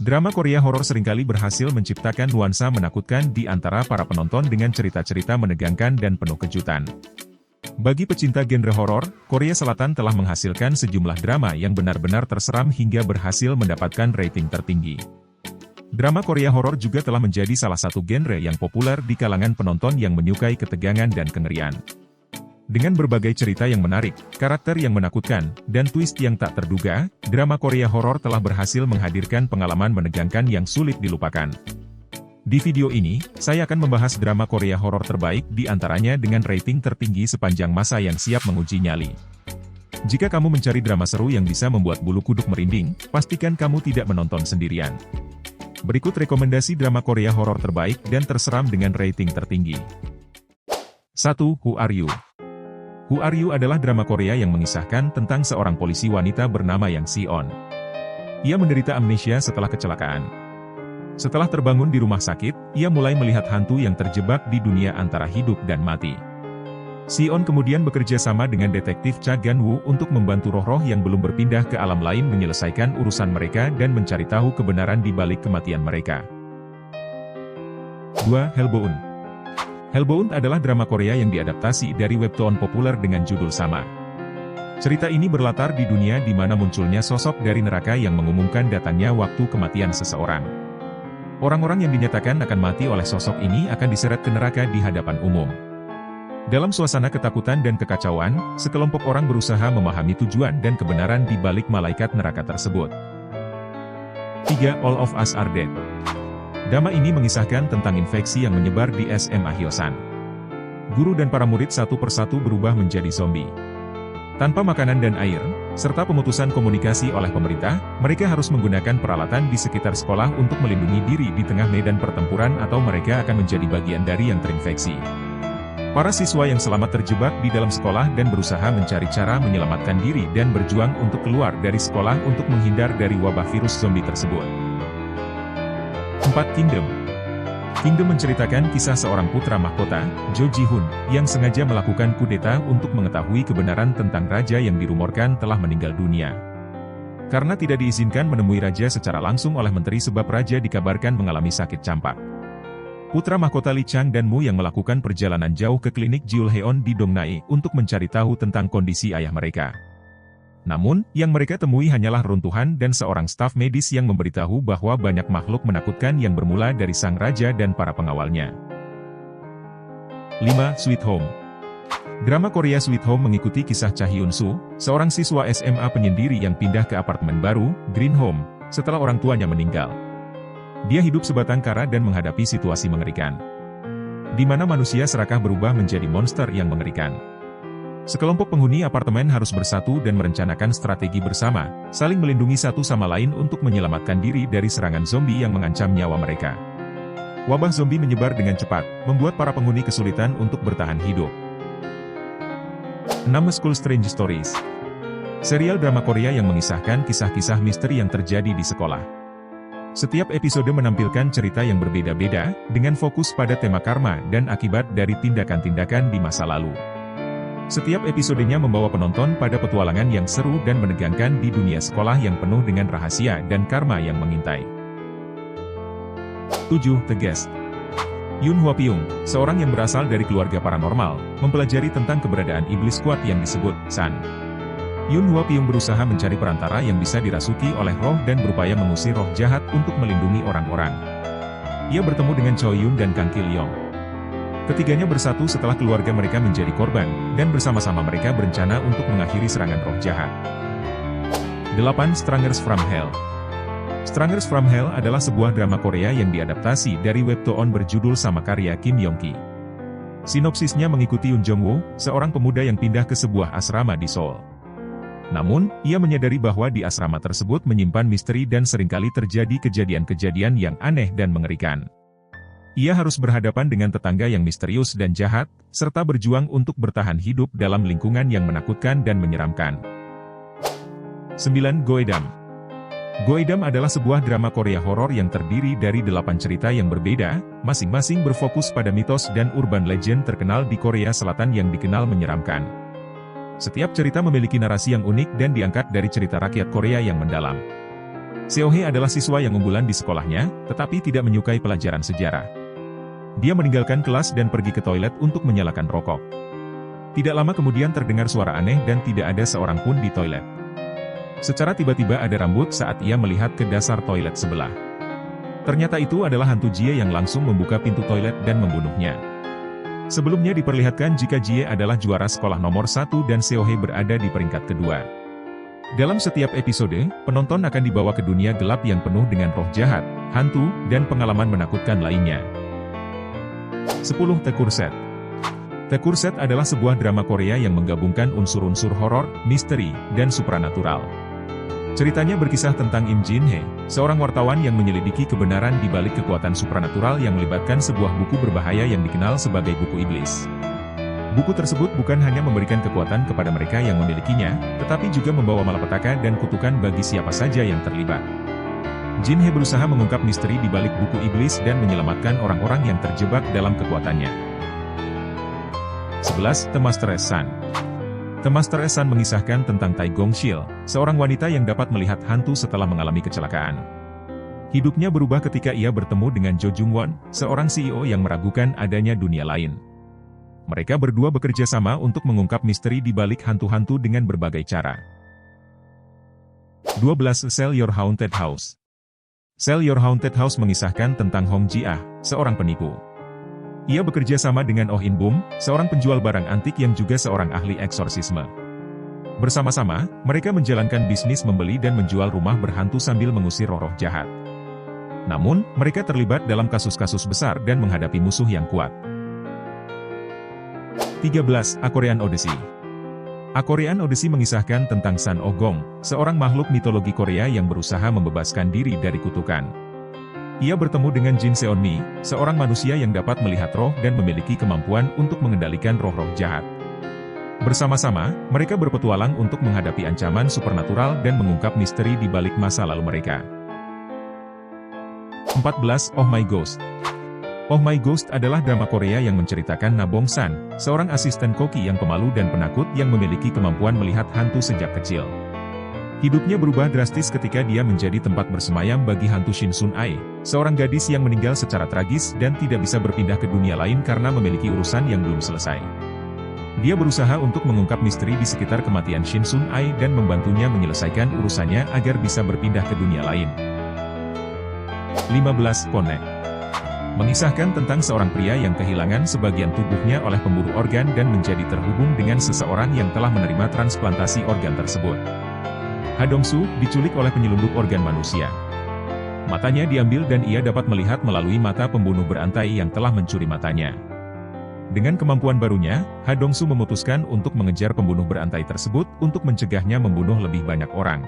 Drama Korea horor seringkali berhasil menciptakan nuansa menakutkan di antara para penonton dengan cerita-cerita menegangkan dan penuh kejutan. Bagi pecinta genre horor, Korea Selatan telah menghasilkan sejumlah drama yang benar-benar terseram hingga berhasil mendapatkan rating tertinggi. Drama Korea horor juga telah menjadi salah satu genre yang populer di kalangan penonton yang menyukai ketegangan dan kengerian. Dengan berbagai cerita yang menarik, karakter yang menakutkan, dan twist yang tak terduga, drama Korea horor telah berhasil menghadirkan pengalaman menegangkan yang sulit dilupakan. Di video ini, saya akan membahas drama Korea horor terbaik di antaranya dengan rating tertinggi sepanjang masa yang siap menguji nyali. Jika kamu mencari drama seru yang bisa membuat bulu kuduk merinding, pastikan kamu tidak menonton sendirian. Berikut rekomendasi drama Korea horor terbaik dan terseram dengan rating tertinggi. 1. Who Are You? Who Are You adalah drama Korea yang mengisahkan tentang seorang polisi wanita bernama Yang Si-on. Ia menderita amnesia setelah kecelakaan. Setelah terbangun di rumah sakit, ia mulai melihat hantu yang terjebak di dunia antara hidup dan mati. Si-on kemudian bekerja sama dengan detektif Cha Gan-woo untuk membantu roh-roh yang belum berpindah ke alam lain menyelesaikan urusan mereka dan mencari tahu kebenaran di balik kematian mereka. 2. Hellbound. Hellbound adalah drama Korea yang diadaptasi dari webtoon populer dengan judul sama. Cerita ini berlatar di dunia di mana munculnya sosok dari neraka yang mengumumkan datangnya waktu kematian seseorang. Orang-orang yang dinyatakan akan mati oleh sosok ini akan diseret ke neraka di hadapan umum. Dalam suasana ketakutan dan kekacauan, sekelompok orang berusaha memahami tujuan dan kebenaran di balik malaikat neraka tersebut. 3. All of Us Are Dead. Drama ini mengisahkan tentang infeksi yang menyebar di SMA Hyosan. Guru dan para murid satu persatu berubah menjadi zombie. Tanpa makanan dan air, serta pemutusan komunikasi oleh pemerintah, mereka harus menggunakan peralatan di sekitar sekolah untuk melindungi diri di tengah medan pertempuran atau mereka akan menjadi bagian dari yang terinfeksi. Para siswa yang selamat terjebak di dalam sekolah dan berusaha mencari cara menyelamatkan diri dan berjuang untuk keluar dari sekolah untuk menghindar dari wabah virus zombie tersebut. 4. Kingdom. Kingdom menceritakan kisah seorang putra mahkota, Jo Ji-hoon, yang sengaja melakukan kudeta untuk mengetahui kebenaran tentang raja yang dirumorkan telah meninggal dunia. Karena tidak diizinkan menemui raja secara langsung oleh menteri sebab raja dikabarkan mengalami sakit campak. Putra mahkota Lee Chang dan Mu yang melakukan perjalanan jauh ke klinik Julheon di Dongnae untuk mencari tahu tentang kondisi ayah mereka. Namun, yang mereka temui hanyalah runtuhan dan seorang staf medis yang memberitahu bahwa banyak makhluk menakutkan yang bermula dari sang raja dan para pengawalnya. 5. Sweet Home. Drama Korea Sweet Home mengikuti kisah Cha Hyun-soo, seorang siswa SMA penyendiri yang pindah ke apartemen baru, Green Home, setelah orang tuanya meninggal. Dia hidup sebatang kara dan menghadapi situasi mengerikan, di mana manusia serakah berubah menjadi monster yang mengerikan. Sekelompok penghuni apartemen harus bersatu dan merencanakan strategi bersama, saling melindungi satu sama lain untuk menyelamatkan diri dari serangan zombie yang mengancam nyawa mereka. Wabah zombie menyebar dengan cepat, membuat para penghuni kesulitan untuk bertahan hidup. 6. School Strange Stories. Serial drama Korea yang mengisahkan kisah-kisah misteri yang terjadi di sekolah. Setiap episode menampilkan cerita yang berbeda-beda, dengan fokus pada tema karma dan akibat dari tindakan-tindakan di masa lalu. Setiap episodenya membawa penonton pada petualangan yang seru dan menegangkan di dunia sekolah yang penuh dengan rahasia dan karma yang mengintai. 7. The Guest. Yoon Hwa Pyong, seorang yang berasal dari keluarga paranormal, mempelajari tentang keberadaan iblis kuat yang disebut San. Yoon Hwa Pyong berusaha mencari perantara yang bisa dirasuki oleh roh dan berupaya mengusir roh jahat untuk melindungi orang-orang. Ia bertemu dengan Choi Yoon dan Kang Kil-yong. Ketiganya bersatu setelah keluarga mereka menjadi korban, dan bersama-sama mereka berencana untuk mengakhiri serangan roh jahat. 8. Strangers from Hell. Strangers from Hell adalah sebuah drama Korea yang diadaptasi dari webtoon berjudul sama karya Kim Yong-ki. Sinopsisnya mengikuti Yoon Jong-woo, seorang pemuda yang pindah ke sebuah asrama di Seoul. Namun, ia menyadari bahwa di asrama tersebut menyimpan misteri dan seringkali terjadi kejadian-kejadian yang aneh dan mengerikan. Ia harus berhadapan dengan tetangga yang misterius dan jahat, serta berjuang untuk bertahan hidup dalam lingkungan yang menakutkan dan menyeramkan. 9. Goedam. Goedam adalah sebuah drama Korea horor yang terdiri dari 8 cerita yang berbeda, masing-masing berfokus pada mitos dan urban legend terkenal di Korea Selatan yang dikenal menyeramkan. Setiap cerita memiliki narasi yang unik dan diangkat dari cerita rakyat Korea yang mendalam. Seo-hye adalah siswa yang unggulan di sekolahnya, tetapi tidak menyukai pelajaran sejarah. Dia meninggalkan kelas dan pergi ke toilet untuk menyalakan rokok. Tidak lama kemudian terdengar suara aneh dan tidak ada seorang pun di toilet. Secara tiba-tiba ada rambut saat ia melihat ke dasar toilet sebelah. Ternyata itu adalah hantu Jie yang langsung membuka pintu toilet dan membunuhnya. Sebelumnya diperlihatkan jika Jie adalah juara sekolah nomor 1 dan Seo-hye berada di peringkat kedua. Dalam setiap episode, penonton akan dibawa ke dunia gelap yang penuh dengan roh jahat, hantu, dan pengalaman menakutkan lainnya. 10. The Cursed. The Cursed adalah sebuah drama Korea yang menggabungkan unsur-unsur horor, misteri, dan supranatural. Ceritanya berkisah tentang Im Jin-hye, seorang wartawan yang menyelidiki kebenaran di balik kekuatan supranatural yang melibatkan sebuah buku berbahaya yang dikenal sebagai buku iblis. Buku tersebut bukan hanya memberikan kekuatan kepada mereka yang memilikinya, tetapi juga membawa malapetaka dan kutukan bagi siapa saja yang terlibat. Jin-hye berusaha mengungkap misteri di balik buku iblis dan menyelamatkan orang-orang yang terjebak dalam kekuatannya. 11. The Master's Son. The Master's Son mengisahkan tentang Tai Gong-sil, seorang wanita yang dapat melihat hantu setelah mengalami kecelakaan. Hidupnya berubah ketika ia bertemu dengan Jo Jung-won, seorang CEO yang meragukan adanya dunia lain. Mereka berdua bekerja sama untuk mengungkap misteri di balik hantu-hantu dengan berbagai cara. 12. Sell Your Haunted House. Sell Your Haunted House mengisahkan tentang Hong Ji-ah, seorang penipu. Ia bekerja sama dengan Oh In-bum, seorang penjual barang antik yang juga seorang ahli eksorsisme. Bersama-sama, mereka menjalankan bisnis membeli dan menjual rumah berhantu sambil mengusir roh-roh jahat. Namun, mereka terlibat dalam kasus-kasus besar dan menghadapi musuh yang kuat. 13. A Korean Odyssey. A Korean Odyssey mengisahkan tentang San Oh-gong, seorang makhluk mitologi Korea yang berusaha membebaskan diri dari kutukan. Ia bertemu dengan Jin Seon-mi, seorang manusia yang dapat melihat roh dan memiliki kemampuan untuk mengendalikan roh-roh jahat. Bersama-sama, mereka berpetualang untuk menghadapi ancaman supernatural dan mengungkap misteri di balik masa lalu mereka. 14. Oh My Ghost. Oh My Ghost adalah drama Korea yang menceritakan Na Bong-san, seorang asisten koki yang pemalu dan penakut yang memiliki kemampuan melihat hantu sejak kecil. Hidupnya berubah drastis ketika dia menjadi tempat bersemayam bagi hantu Shin Sun-ae, seorang gadis yang meninggal secara tragis dan tidak bisa berpindah ke dunia lain karena memiliki urusan yang belum selesai. Dia berusaha untuk mengungkap misteri di sekitar kematian Shin Sun-ae dan membantunya menyelesaikan urusannya agar bisa berpindah ke dunia lain. 15. Connect. Mengisahkan tentang seorang pria yang kehilangan sebagian tubuhnya oleh pemburu organ dan menjadi terhubung dengan seseorang yang telah menerima transplantasi organ tersebut. Ha Dong-soo diculik oleh penyelundup organ manusia. Matanya diambil dan ia dapat melihat melalui mata pembunuh berantai yang telah mencuri matanya. Dengan kemampuan barunya, Ha Dong-soo memutuskan untuk mengejar pembunuh berantai tersebut untuk mencegahnya membunuh lebih banyak orang.